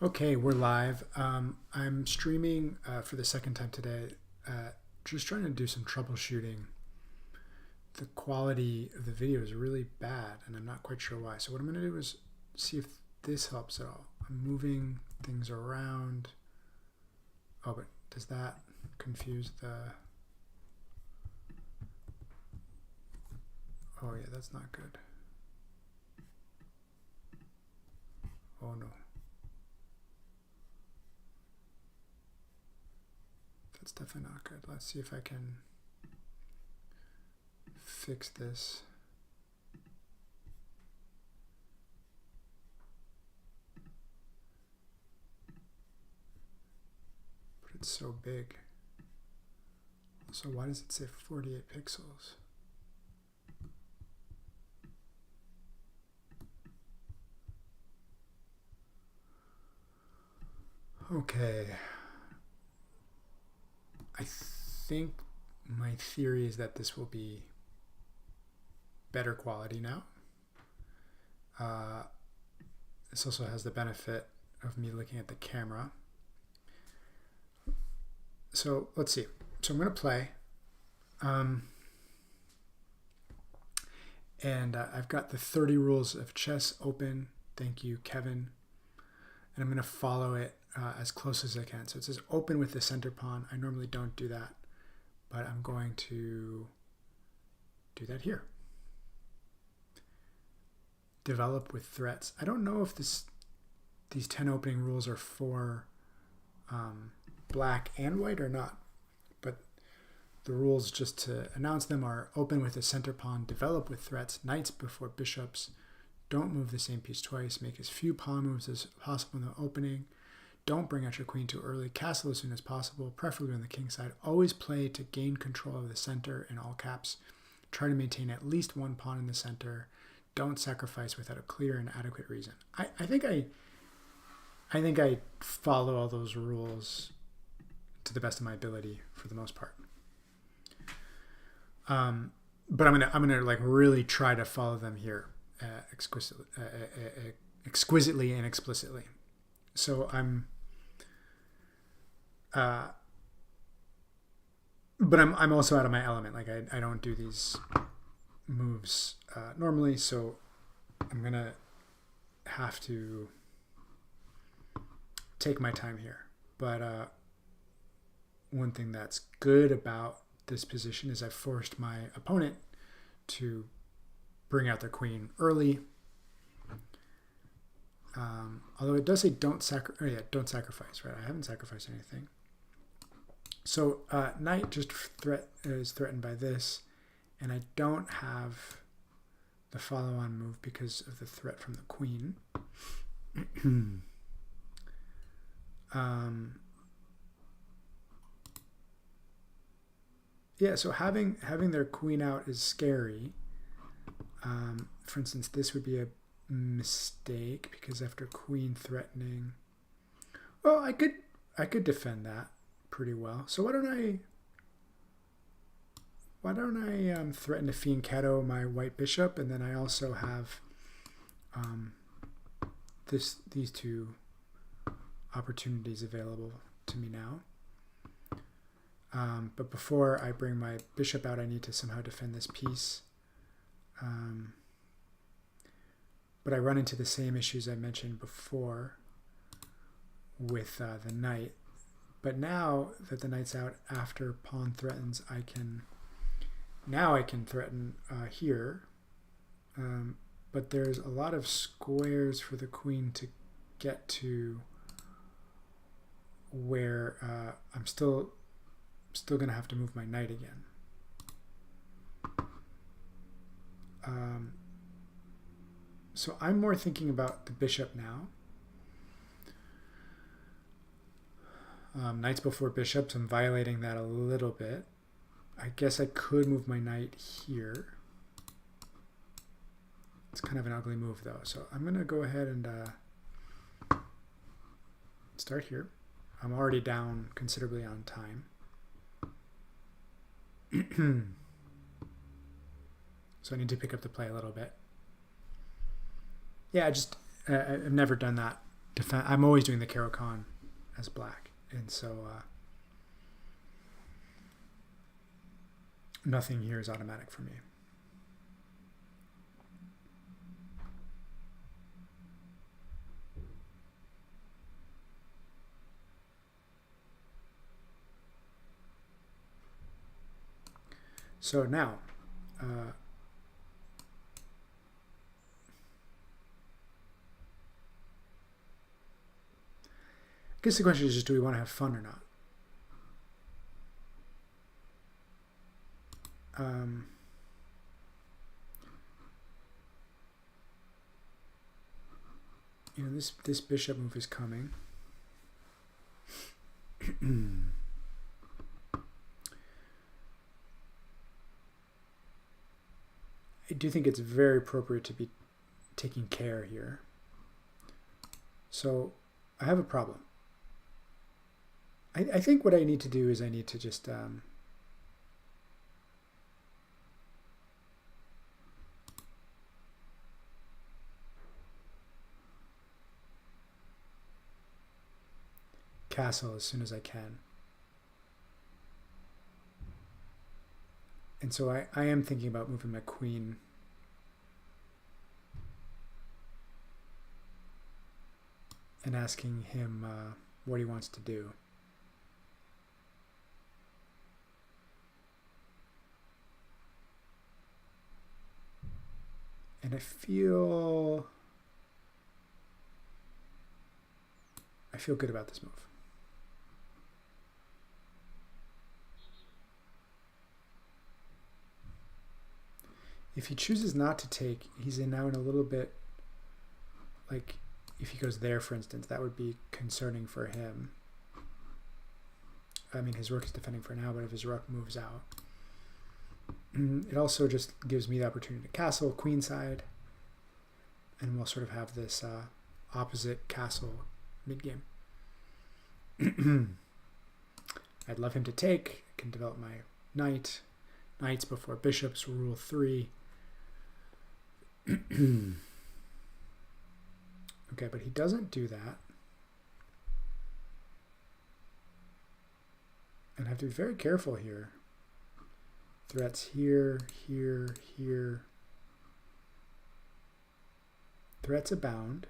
Okay, we're live. I'm streaming for the second time today. Just trying to do some troubleshooting. The quality of the video is really bad, and I'm not quite sure why. So what I'm going to do is see if this helps at all. I'm moving things around. Oh, but does that confuse the... Oh yeah, that's not good. Oh no. That's definitely not good. Let's see if I can fix this. But it's so big. So why does it say 48 pixels? Okay. I think my theory is that this will be better quality now. This also has the benefit of me looking at the camera. So let's see. So I'm going to play. And I've got the 30 rules of chess open. Thank you, Kevin. And I'm going to follow it as close as I can. So it says open with the center pawn. I normally don't do that, but I'm going to do that here. Develop with threats. I don't know if these 10 opening rules are for black and white or not, but the rules, just to announce them, are open with the center pawn, develop with threats, knights before bishops, don't move the same piece twice, make as few pawn moves as possible in the opening, don't bring out your queen too early, castle as soon as possible, preferably on the king side, always play to gain control of the center in all caps, try to maintain at least one pawn in the center, don't sacrifice without a clear and adequate reason. I think I follow all those rules to the best of my ability for the most part. But I'm gonna like really try to follow them here exquisitely and explicitly. So but I'm also out of my element. Like I don't do these moves normally, so I'm gonna have to take my time here. But one thing that's good about this position is I've forced my opponent to bring out their queen early. Although it does say don't sacrifice, right? I haven't sacrificed anything. So knight just is threatened by this, and I don't have the follow-on move because of the threat from the queen. Yeah, so having their queen out is scary. For instance, this would be a mistake because after queen threatening, well, I could defend that pretty well. So why don't I threaten to fianchetto my white bishop, and then I also have these two opportunities available to me now. But before I bring my bishop out, I need to somehow defend this piece. But I run into the same issues I mentioned before with the knight. But now that the knight's out after pawn threatens, I can threaten here. But there's a lot of squares for the queen to get to where I'm still going to have to move my knight again. So I'm more thinking about the bishop now. Knights before bishops, I'm violating that a little bit. I guess I could move my knight here. It's kind of an ugly move though. So I'm going to go ahead and start here. I'm already down considerably on time. So I need to pick up the play a little bit. Yeah, I've never done that defend. I'm always doing the Caro-Kann as black, and so nothing here is automatic for me. So now, I guess the question is just, do we want to have fun or not? You know, this bishop move is coming. I do think it's very appropriate to be taking care here. So I have a problem. I think what I need to do is I need to just castle as soon as I can. And so I am thinking about moving my queen and asking him what he wants to do. And I feel good about this move. If he chooses not to take, he's now in a little bit, like, if he goes there, for instance, that would be concerning for him. I mean, his rook is defending for now, but if his rook moves out, it also just gives me the opportunity to castle queenside, and we'll sort of have this opposite castle mid-game. I'd love him to take. I can develop my knight. Knights before bishops, rule 3. Okay, but he doesn't do that. And I have to be very careful here. Threats here, here, here. Threats abound.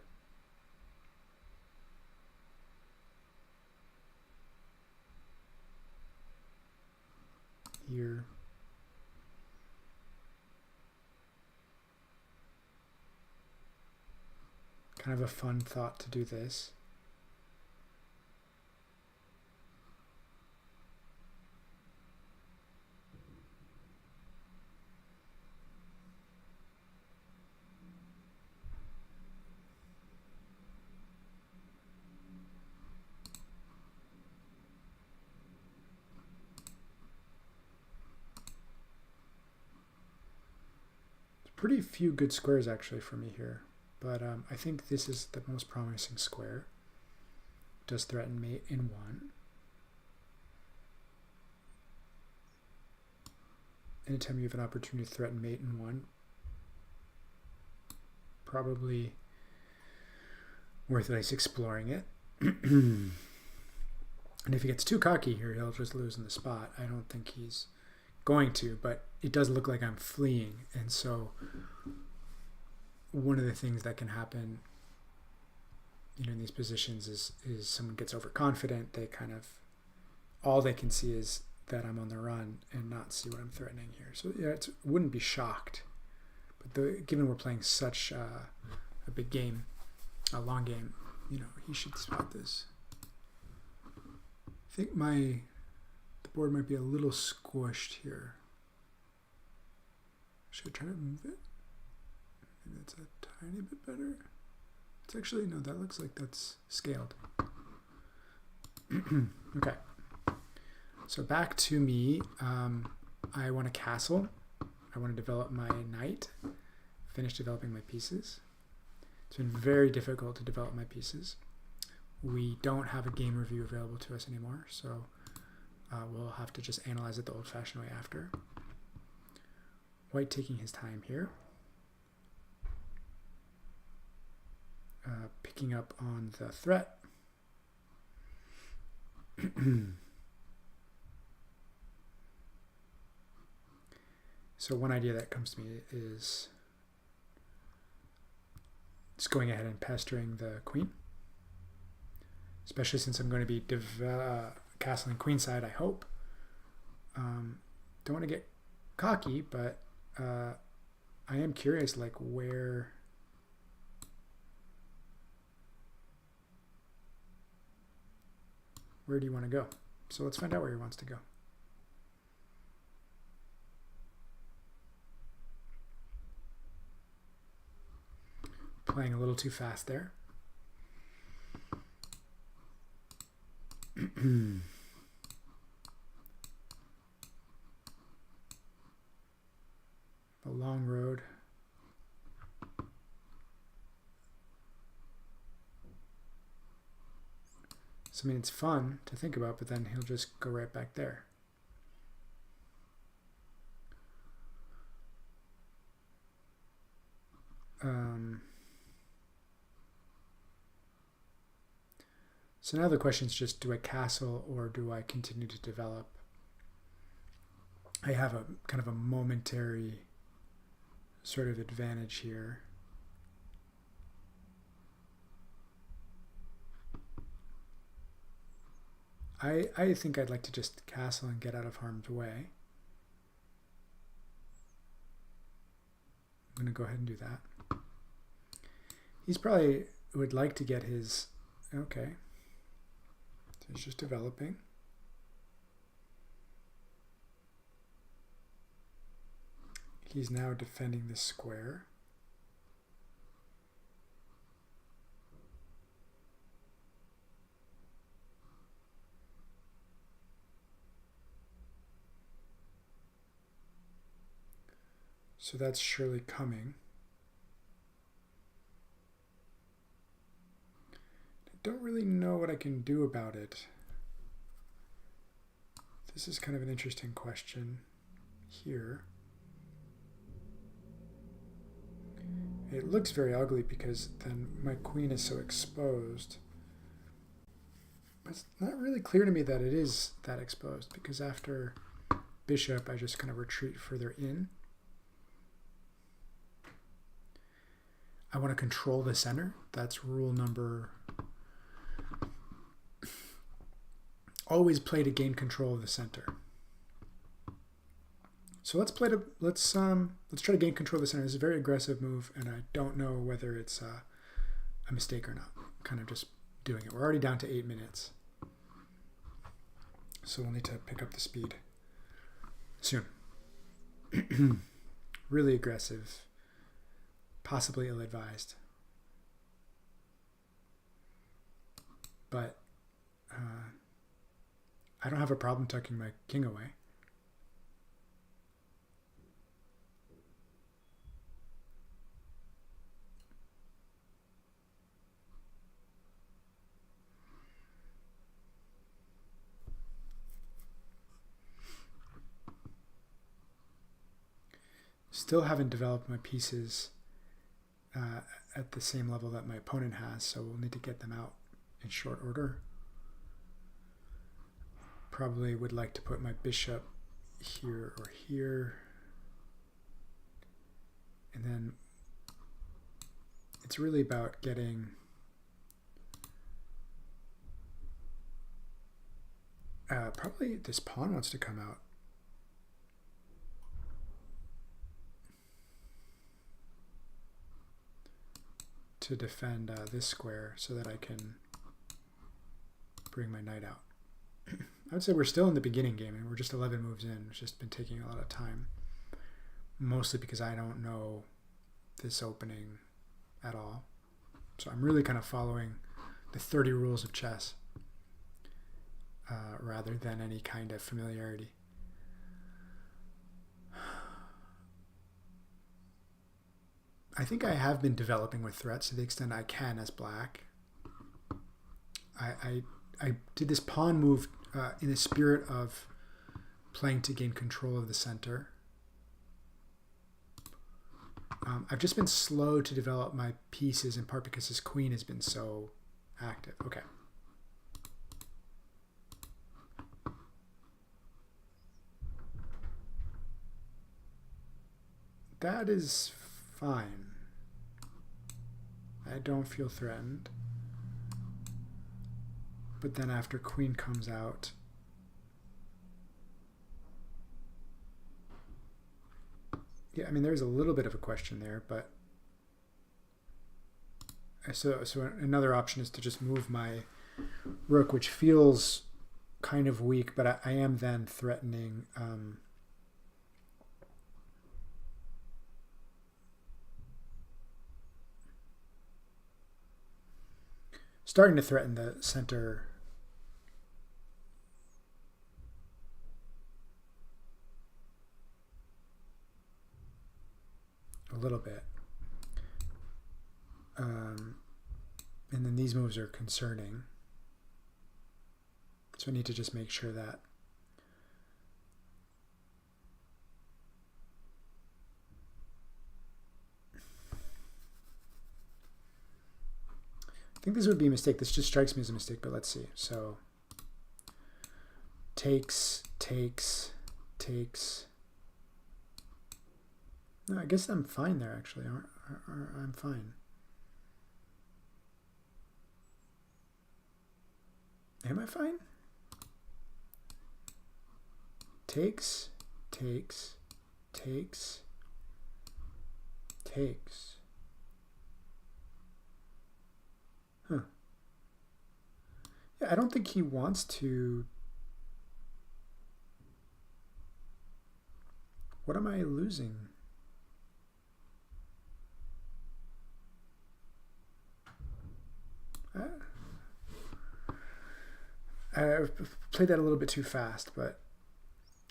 Here. Kind of a fun thought to do this. Pretty few good squares actually for me here. But I think this is the most promising square. It does threaten mate in 1. Anytime you have an opportunity to threaten mate in 1, probably worth at least exploring it. And if he gets too cocky here, he'll just lose in the spot. I don't think he's going to, but it does look like I'm fleeing. And so one of the things that can happen, you know, in these positions is someone gets overconfident. They kind of, all they can see is that I'm on the run and not see what I'm threatening here. So yeah, it wouldn't be shocked. But given we're playing such a big game, a long game, you know, he should spot this. I think the board might be a little squished here. Should I try to move it? Maybe that's a tiny bit better. It's actually, no, that looks like that's scaled. Okay. So back to me. I want a castle. I want to develop my knight. Finish developing my pieces. It's been very difficult to develop my pieces. We don't have a game review available to us anymore, so we'll have to just analyze it the old-fashioned way after. White taking his time here. picking up on the threat. So one idea that comes to me is just going ahead and pestering the queen, especially since I'm going to be castling queenside, I hope. Don't want to get cocky, but I am curious, like, where do you want to go? So let's find out where he wants to go. Playing a little too fast there. The long road. So, I mean, it's fun to think about, but then he'll just go right back there. So now the question is just, do I castle or do I continue to develop? I have a kind of a momentary sort of advantage here. I think I'd like to just castle and get out of harm's way. I'm going to go ahead and do that. He's probably would like to get his... Okay. So he's just developing. He's now defending the square. So that's surely coming. I don't really know what I can do about it. This is kind of an interesting question here. It looks very ugly because then my queen is so exposed. But it's not really clear to me that it is that exposed, because after bishop, I just kind of retreat further in. I want to control the center. That's rule number. Always play to gain control of the center. So let's try to gain control of the center. This is a very aggressive move, and I don't know whether it's a mistake or not. I'm kind of just doing it. We're already down to 8 minutes, so we'll need to pick up the speed soon. Really aggressive, possibly ill-advised, but I don't have a problem tucking my king away. Still haven't developed my pieces at the same level that my opponent has, so we'll need to get them out in short order. Probably would like to put my bishop here or here. And then it's really about getting probably this pawn wants to come out. To defend this square so that I can bring my knight out. I would say we're still in the beginning game and we're just 11 moves in. It's just been taking a lot of time, mostly because I don't know this opening at all. So I'm really kind of following the 30 rules of chess rather than any kind of familiarity. I think I have been developing with threats to the extent I can as black. I did this pawn move in the spirit of playing to gain control of the center. I've just been slow to develop my pieces, in part because his queen has been so active. Okay. That is fine. I don't feel threatened. But then after queen comes out, yeah, I mean, there's a little bit of a question there, but so another option is to just move my rook, which feels kind of weak, but I am then threatening starting to threaten the center. A little bit. And then these moves are concerning. So I need to just make sure that I think this would be a mistake. This just strikes me as a mistake, but let's see. So takes. No, I guess I'm fine there, actually. I'm fine. Am I fine? Takes. Huh. Yeah, I don't think he wants to. What am I losing? I played that a little bit too fast, but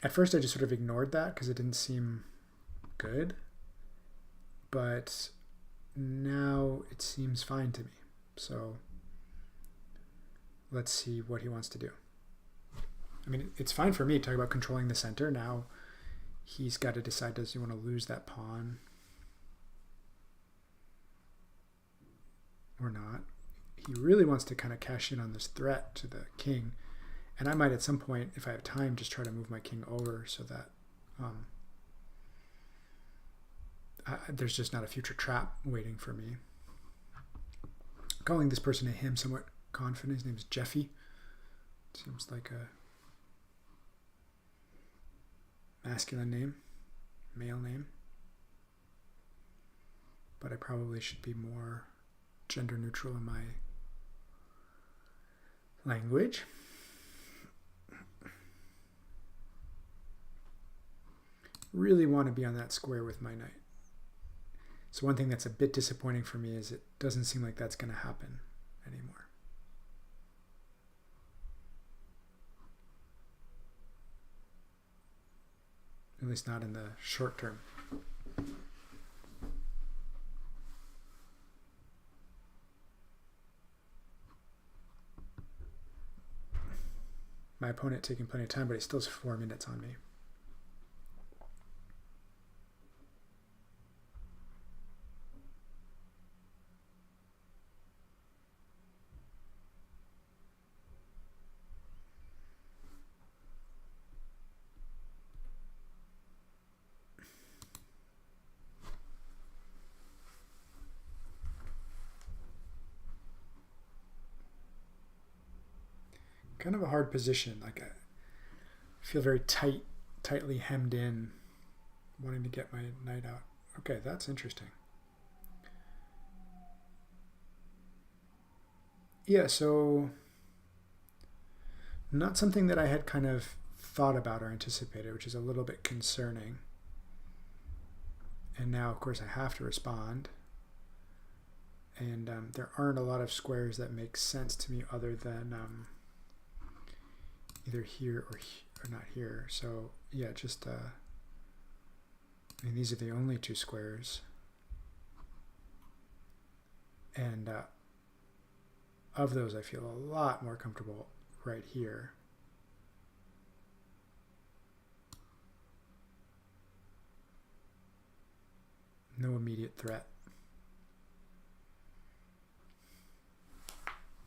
at first I just sort of ignored that because it didn't seem good. But now it seems fine to me. So let's see what he wants to do. I mean, it's fine for me to talk about controlling the center. Now he's got to decide, does he want to lose that pawn or not? He really wants to kind of cash in on this threat to the king. And I might at some point, if I have time, just try to move my king over so that there's just not a future trap waiting for me. Calling this person a him somewhat confident. His name is Jeffy. Seems like a masculine name, male name. But I probably should be more gender neutral in my language. Really want to be on that square with my knight. So one thing that's a bit disappointing for me is it doesn't seem like that's going to happen anymore. At least not in the short term. My opponent taking plenty of time, but he still has 4 minutes on me. Kind of a hard position. Like I feel very tightly hemmed in, wanting to get my knight out. Okay, that's interesting. Yeah, so not something that I had kind of thought about or anticipated, which is a little bit concerning. And now, of course, I have to respond. And there aren't a lot of squares that make sense to me other than either here or not here. So yeah, just I mean, these are the only 2 squares, and of those I feel a lot more comfortable right here. No immediate threat.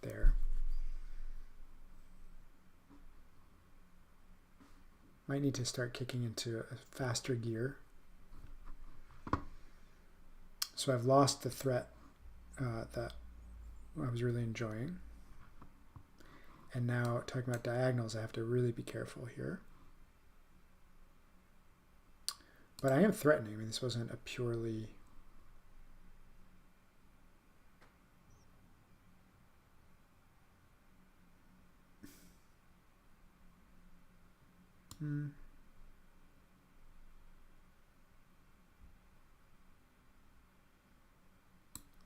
There. Might need to start kicking into a faster gear. So I've lost the threat that I was really enjoying. And now talking about diagonals, I have to really be careful here. But I am threatening. I mean, this wasn't a purely...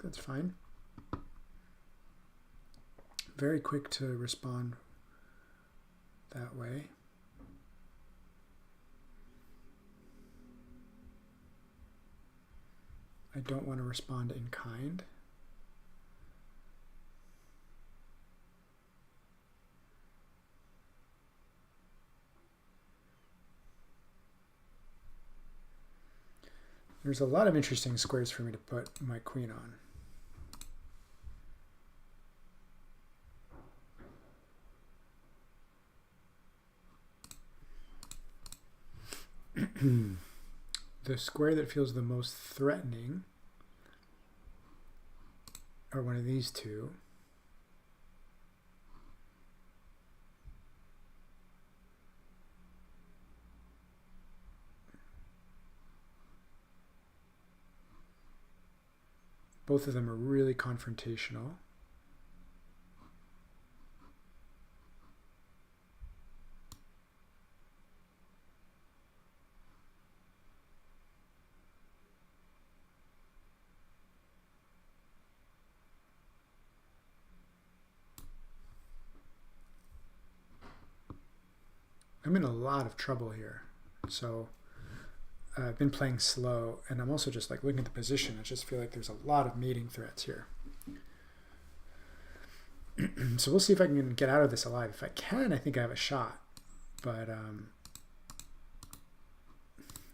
That's fine. Very quick to respond that way. I don't want to respond in kind. There's a lot of interesting squares for me to put my queen on. The square that feels the most threatening are one of these two. Both of them are really confrontational. I'm in a lot of trouble here. So I've been playing slow, and I'm also just like looking at the position. I just feel like there's a lot of mating threats here. So we'll see if I can get out of this alive. If I can, I think I have a shot. But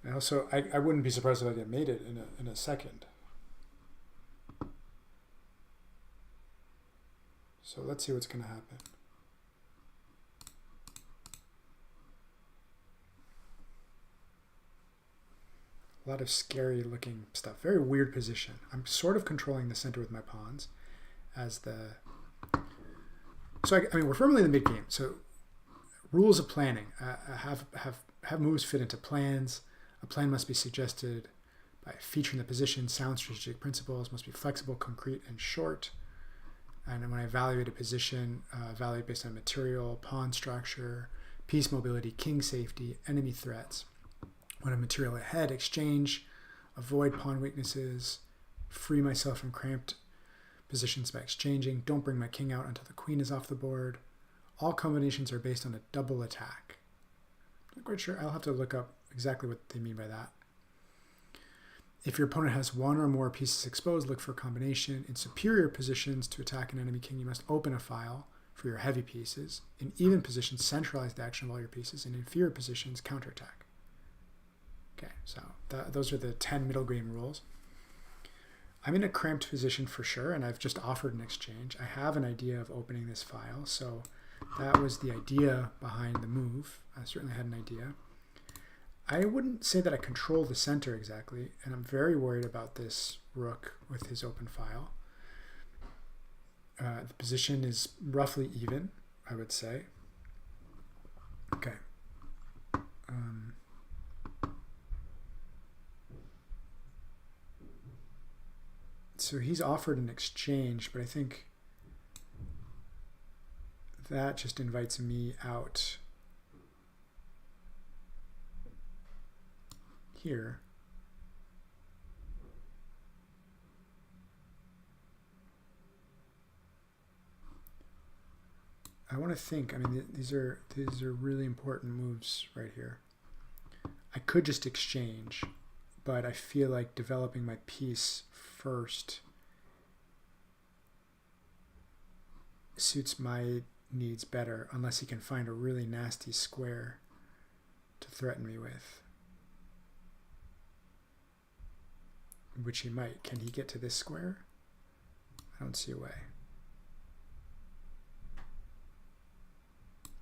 I wouldn't be surprised if I get mated in a second. So let's see what's going to happen. A lot of scary looking stuff. Very weird position. I'm sort of controlling the center with my pawns as the... So I mean, we're firmly in the mid game. So rules of planning. Have moves fit into plans. A plan must be suggested by featuring the position. Sound strategic principles must be flexible, concrete, and short. And when I evaluate a position, evaluate based on material, pawn structure, piece mobility, king safety, enemy threats. When a material ahead, exchange, avoid pawn weaknesses, free myself from cramped positions by exchanging, don't bring my king out until the queen is off the board. All combinations are based on a double attack. Not quite sure. I'll have to look up exactly what they mean by that. If your opponent has one or more pieces exposed, look for a combination. In superior positions to attack an enemy king, you must open a file for your heavy pieces. In even positions, centralize the action of all your pieces. In inferior positions, counterattack. Okay, so those are the 10 middle game rules. I'm in a cramped position for sure, and I've just offered an exchange. I have an idea of opening this file, so that was the idea behind the move. I certainly had an idea. I wouldn't say that I control the center exactly, and I'm very worried about this rook with his open file. The position is roughly even, I would say. Okay. So he's offered an exchange, but I think that just invites me out here. I want to think. I mean, these are really important moves right here. I could just exchange, but I feel like developing my piece first suits my needs better, unless he can find a really nasty square to threaten me with. which he might. Can he get to this square? I don't see a way.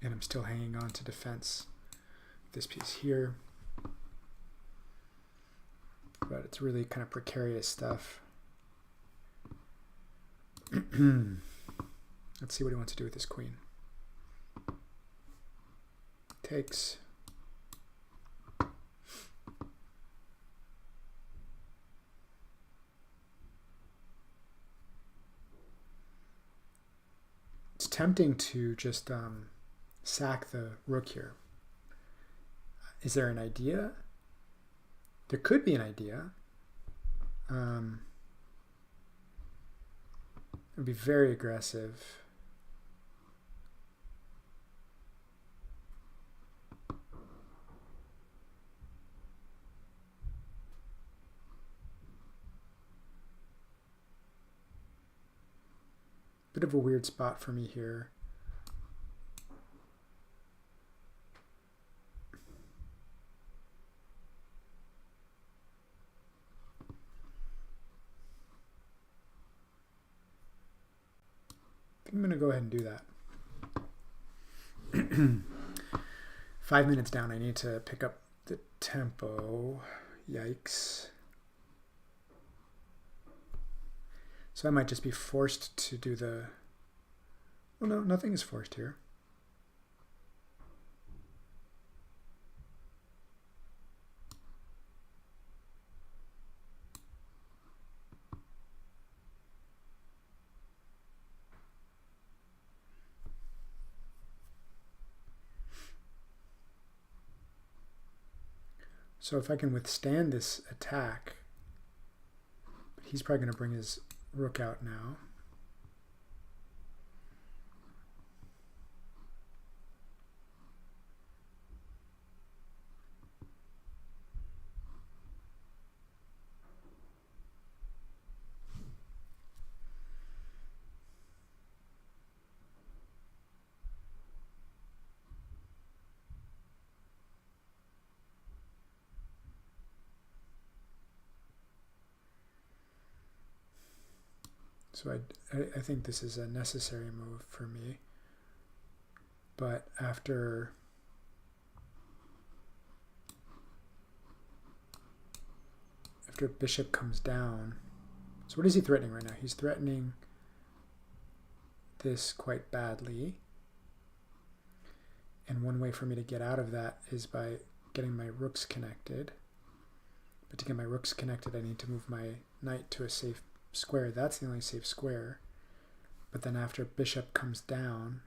And I'm still hanging on to defense. This piece here. But it's really kind of precarious stuff. Let's see what he wants to do with his queen. Takes. It's tempting to just sack the rook here. Is there an idea? There could be an idea. It would be very aggressive. Bit of a weird spot for me here. I'm going to go ahead and do that. 5 minutes down, I need to pick up the tempo. Yikes. So I might just be forced to do the... Well, no, nothing is forced here. So if I can withstand this attack, he's probably going to bring his rook out now. So I think this is a necessary move for me. But after bishop comes down, so what is he threatening right now? He's threatening this quite badly. And one way for me to get out of that is by getting my rooks connected. But to get my rooks connected, I need to move my knight to a safe square. That's the only safe square. But then after bishop comes down,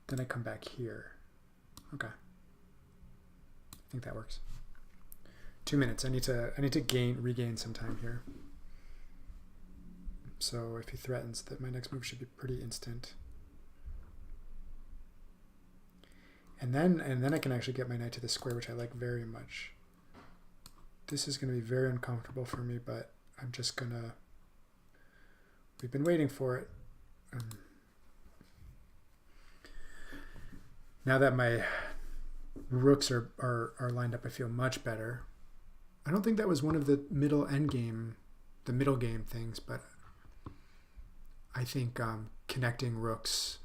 then I come back here. Okay. I think that works. 2 minutes. I need to regain some time here. So if he threatens, that my next move should be pretty instant. And then I can actually get my knight to the square, which I like very much. This is going to be very uncomfortable for me, but I'm just going to... We've been waiting for it. Now that my rooks are lined up, I feel much better. I don't think that was one of the middle game things, but I think connecting rooks,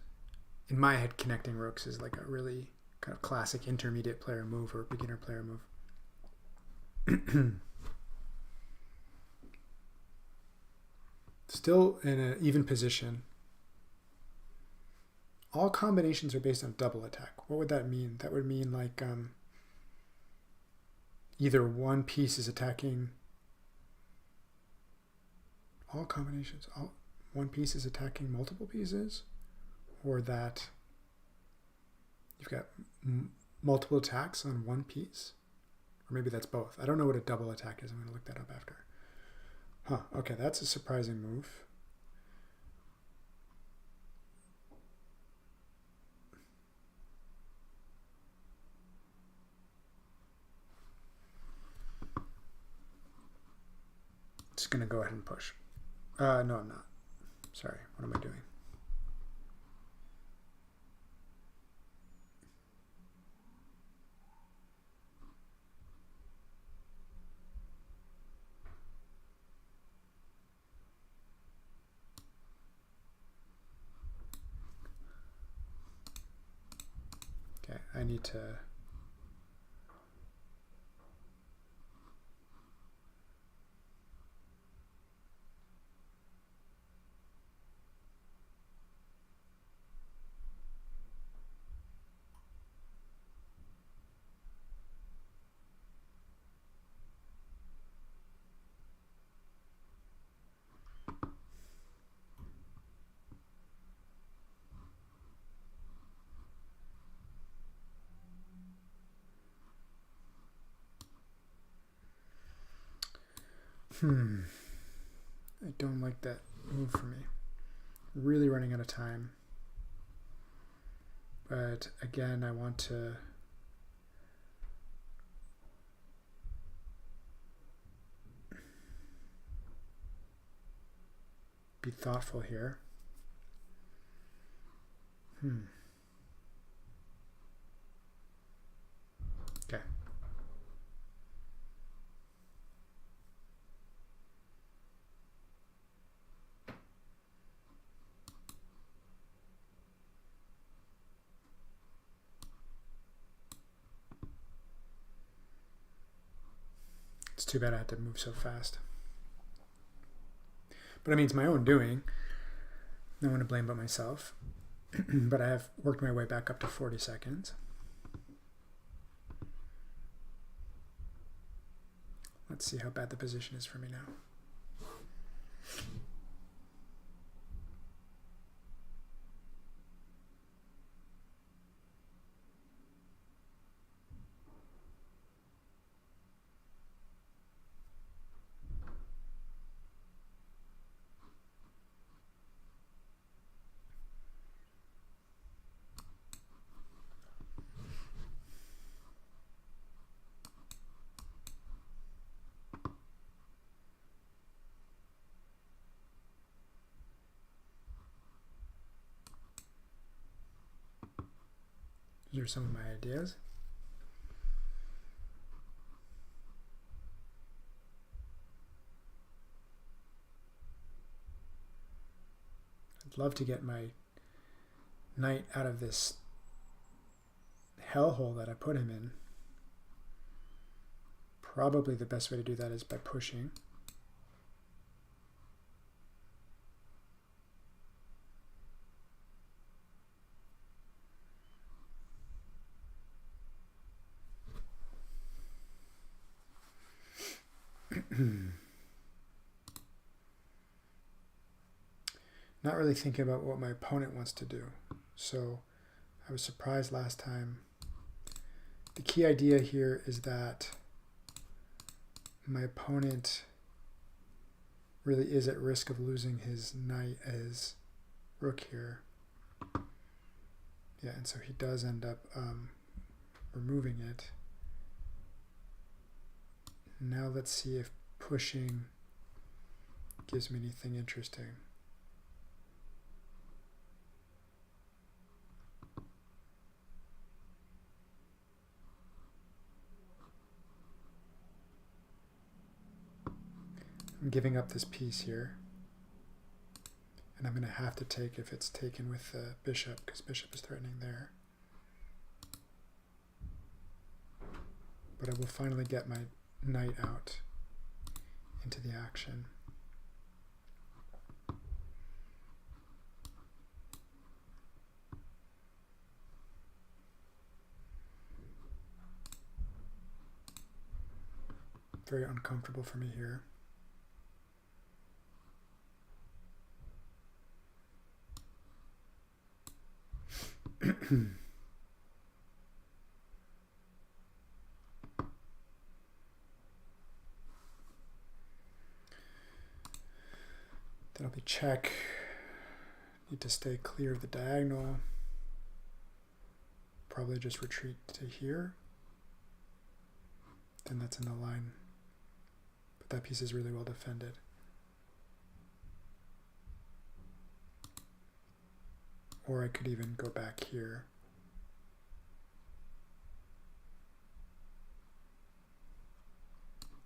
in my head, connecting rooks is like a really kind of classic intermediate player move or beginner player move. Still in an even position. All combinations are based on double attack. What would that mean? That would mean like either one piece is attacking all combinations. One piece is attacking multiple pieces, or that you've got multiple attacks on one piece. Or maybe that's both. I don't know what a double attack is. I'm going to look that up after. Huh, okay, that's a surprising move. Just going to go ahead and push. No, I'm not. Sorry, what am I doing? need to I don't like that move for me. Really running out of time. But again, I want to be thoughtful here. Okay. It's too bad I had to move so fast. But I mean, it's my own doing. No one to blame but myself. But I have worked my way back up to 40 seconds. Let's see how bad the position is for me now. These are some of my ideas. I'd love to get my knight out of this hellhole that I put him in. Probably the best way to do that is by pushing. Not really thinking about what my opponent wants to do. So I was surprised last time. The key idea here is that my opponent really is at risk of losing his knight as rook here. Yeah, and so he does end up removing it. Now let's see if pushing gives me anything interesting. I'm giving up this piece here, and I'm going to have to take if it's taken with the bishop, because bishop is threatening there. But I will finally get my knight out into the action. Very uncomfortable for me here. That'll be check. Need to stay clear of the diagonal. Probably just retreat to here. Then that's in the line. But that piece is really well defended. Or I could even go back here.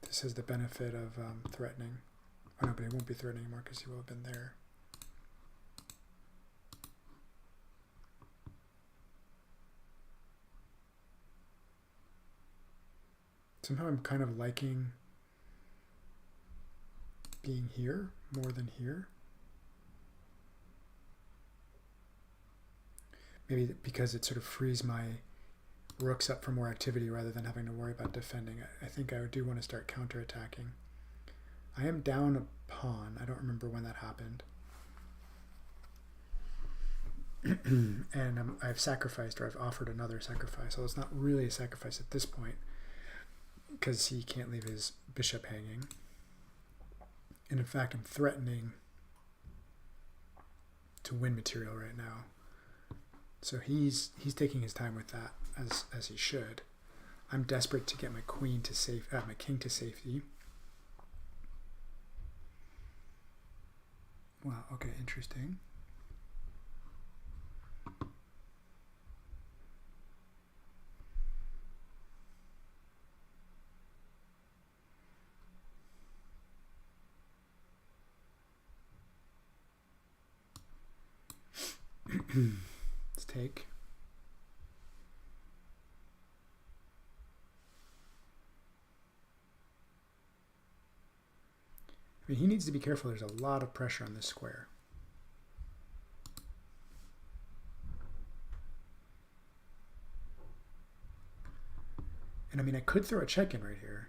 This has the benefit of threatening. Oh no, but he won't be threatening anymore because he will have been there. Somehow I'm kind of liking being here more than here. Maybe because it sort of frees my rooks up for more activity rather than having to worry about defending. I think I do want to start counterattacking. I am down a pawn. I don't remember when that happened. And I've sacrificed, or I've offered another sacrifice. So it's not really a sacrifice at this point because he can't leave his bishop hanging. And in fact, I'm threatening to win material right now. So he's taking his time with that, as he should. I'm desperate to get my queen to my king to safety. Wow. Okay. Interesting. Let's take. I mean, he needs to be careful. There's a lot of pressure on this square. And I mean, I could throw a check in right here.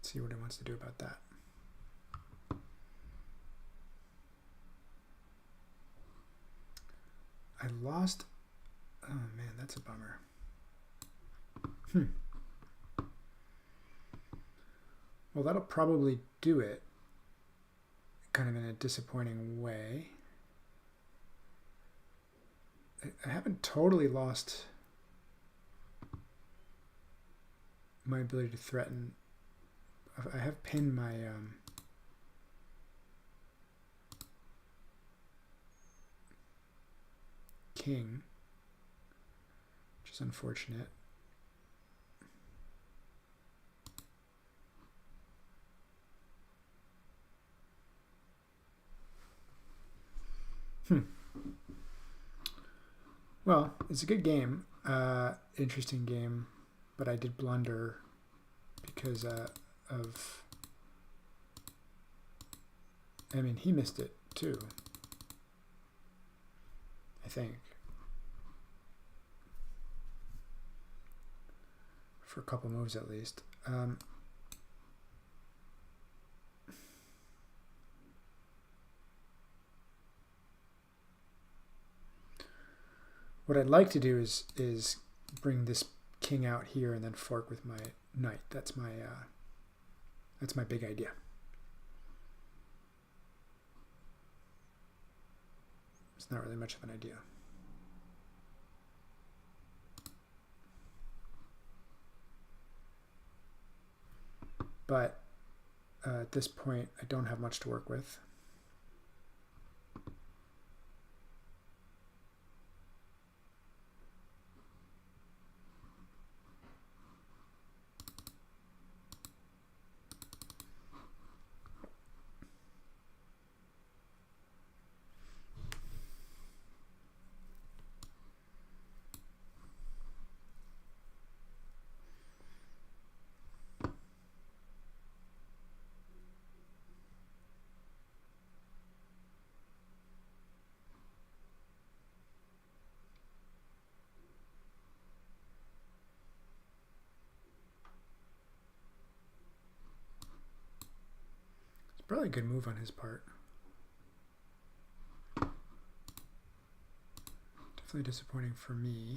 See what he wants to do about that. I lost. Oh man, that's a bummer. Well, that'll probably do it. Kind of in a disappointing way. I haven't totally lost my ability to threaten. I have pinned my king, which is unfortunate. Well, it's a good game, interesting game, but I did blunder because of, I mean, he missed it too, I think, for a couple moves at least. What I'd like to do is bring this king out here and then fork with my knight. That's my big idea. It's not really much of an idea. But at this point, I don't have much to work with. Probably a good move on his part. Definitely disappointing for me.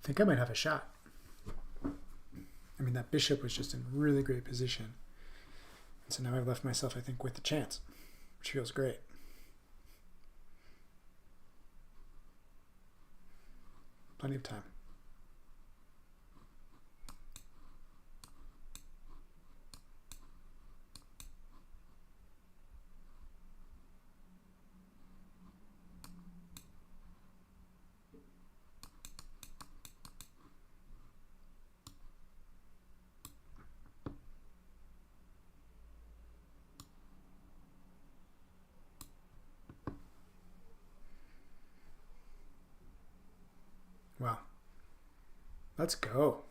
think I might have a shot. I mean, that bishop was just in really great position. And so now I've left myself, I think, with the chance, which feels great. Plenty of time. Wow. Let's go.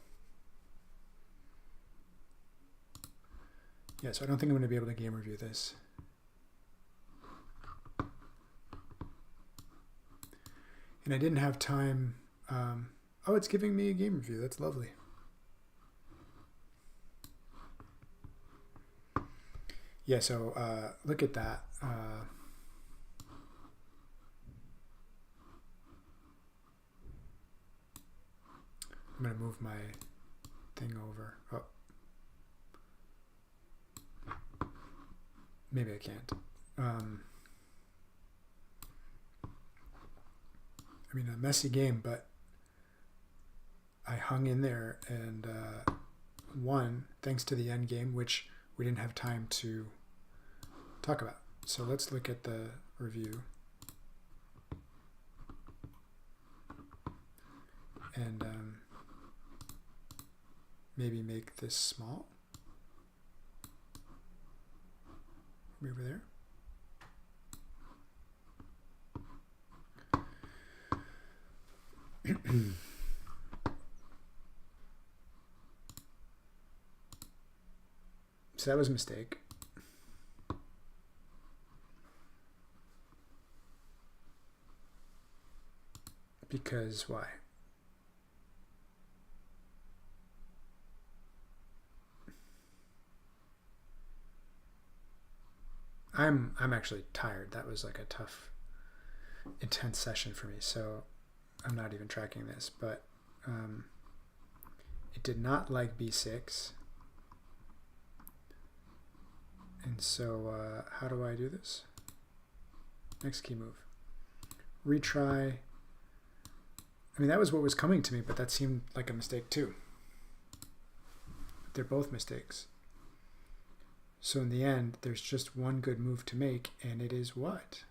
Yeah, so I don't think I'm going to be able to game review this. And I didn't have time. Oh, it's giving me a game review. That's lovely. Yeah, so look at that. I'm going to move my thing over. Oh. Maybe I can't. I mean, a messy game, but I hung in there and won thanks to the end game, which we didn't have time to talk about. So let's look at the review. And maybe make this small. Over there. So that was a mistake. Because why? I'm actually tired. That was like a tough, intense session for me. So I'm not even tracking this, but it did not like b6. And so how do I do this? Next key move. Retry. I mean, that was what was coming to me, but that seemed like a mistake too. They're both mistakes. So in the end, there's just one good move to make, and it is what?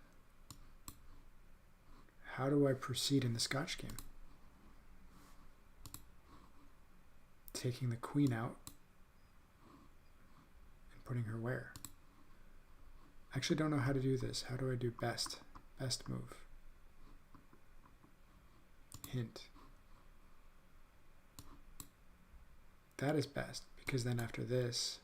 How do I proceed in the Scotch game? Taking the queen out and putting her where? I actually don't know how to do this. How do I do best? Best move. Hint. That is best, because then after this,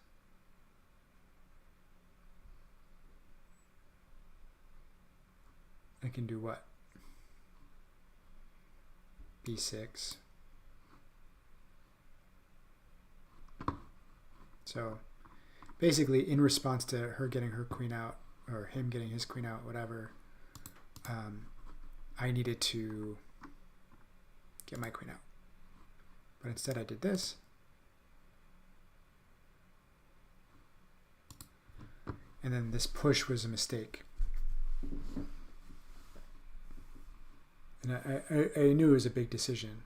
I can do what? b6. So basically, in response to her getting her queen out, or him getting his queen out, whatever, I needed to get my queen out. But instead I did this. And then this push was a mistake. And I knew it was a big decision.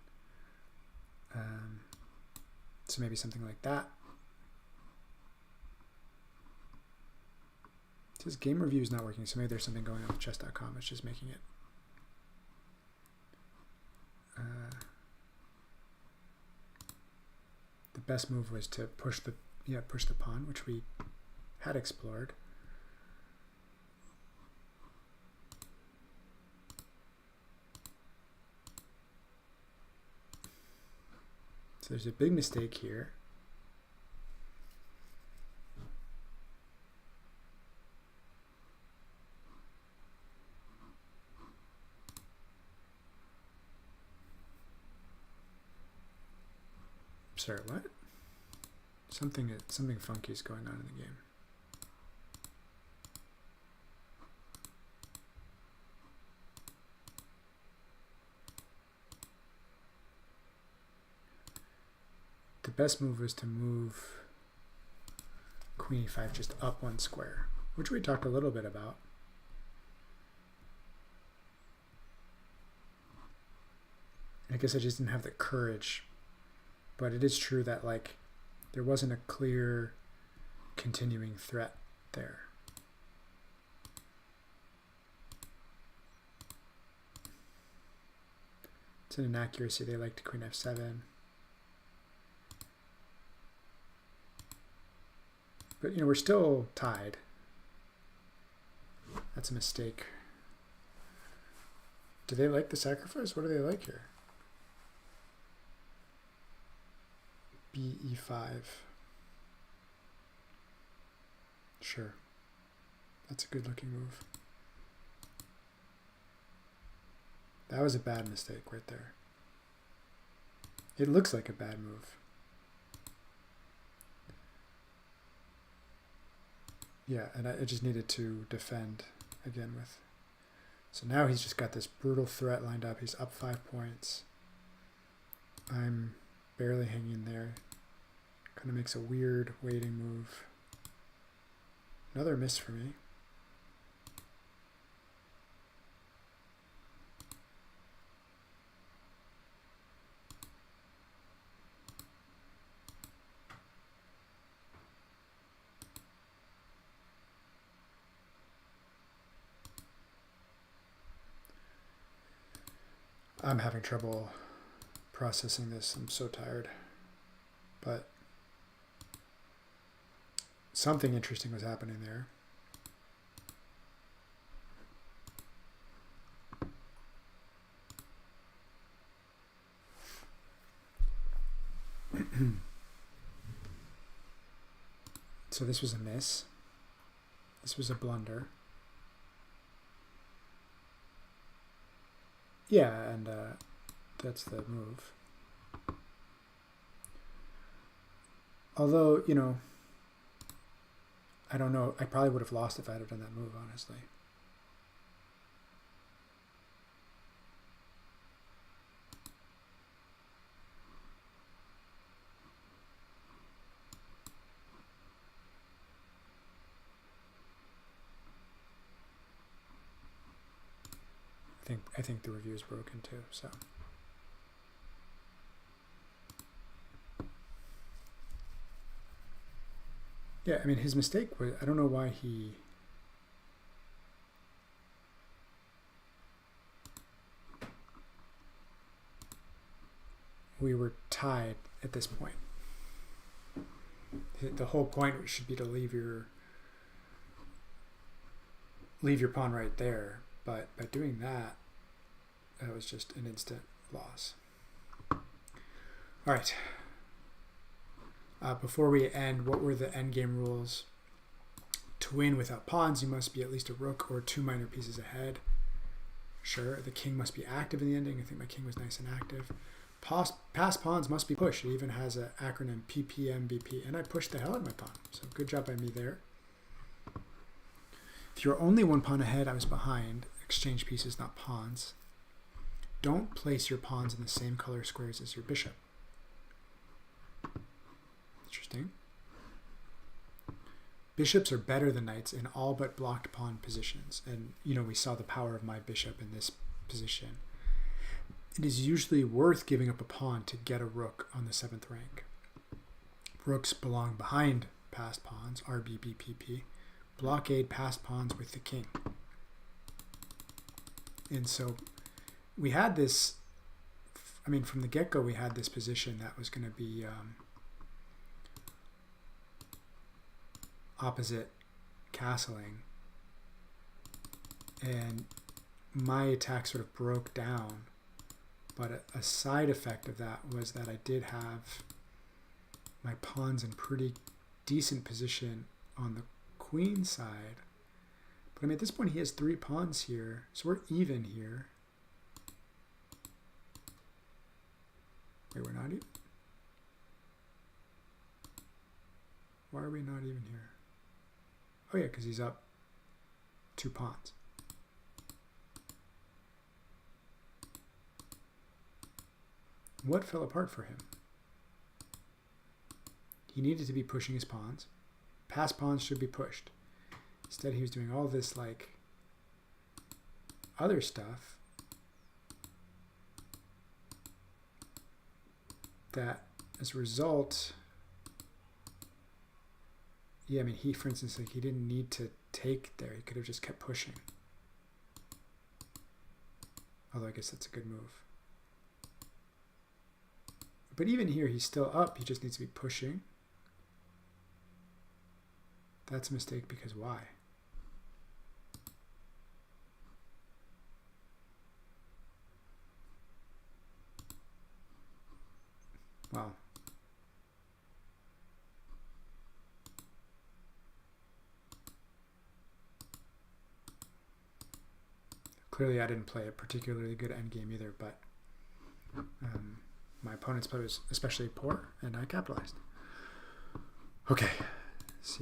So maybe something like that. It says game review is not working, so maybe there's something going on with chess.com. It's just making it. The best move was to push the pawn, which we had explored. So there's a big mistake here. Sorry, what? Something funky is going on in the game. the best move was to move queen e5 just up one square, which we talked a little bit about. I guess I just didn't have the courage, but it is true that like there wasn't a clear continuing threat there. It's an inaccuracy. They liked queen f7. But, you know, we're still tied. That's a mistake. Do they like the sacrifice? What do they like here? BE5. Sure. That's a good looking move. That was a bad mistake right there. It looks like a bad move. Yeah, and I just needed to defend again with. So now he's just got this brutal threat lined up. He's up 5 points. I'm barely hanging there. Kind of makes a weird waiting move. Another miss for me. I'm having trouble processing this. I'm so tired. But something interesting was happening there. So this was a miss. This was a blunder. Yeah, and that's the move. Although, you know, I don't know. I probably would have lost if I had done that move, honestly. I think the review is broken too, so. Yeah, I mean, his mistake was, I don't know why he... We were tied at this point. The whole point should be to leave your pawn right there, but by doing that, that was just an instant loss. All right. Before we end, what were the endgame rules? To win without pawns, you must be at least a rook or 2 minor pieces ahead. Sure, the king must be active in the ending. I think my king was nice and active. Pass pawns must be pushed. It even has an acronym PPMBP, and I pushed the hell out of my pawn. So good job by me there. If you're only 1 pawn ahead, I was behind. Exchange pieces, not pawns. Don't place your pawns in the same color squares as your bishop. Interesting. Bishops are better than knights in all but blocked pawn positions. And, you know, we saw the power of my bishop in this position. It is usually worth giving up a pawn to get a rook on the 7th rank. Rooks belong behind passed pawns, RBBPP. Blockade passed pawns with the king. And so we had this, I mean, from the get-go, we had this position that was going to be opposite castling. And my attack sort of broke down. But a side effect of that was that I did have my pawns in pretty decent position on the queen side. But I mean, at this point, he has 3 pawns here, so we're even here. Wait, we're not even? Why are we not even here? Oh yeah, because he's up 2 pawns. What fell apart for him? he needed to be pushing his pawns. Passed pawns should be pushed. Instead, he was doing all this like other stuff that, as a result, yeah, I mean, he, for instance, like he didn't need to take there. He could have just kept pushing. Although I guess that's a good move. But even here, he's still up. He just needs to be pushing. That's a mistake because why? Well, clearly I didn't play a particularly good endgame either, but my opponent's play was especially poor, and I capitalized. Okay.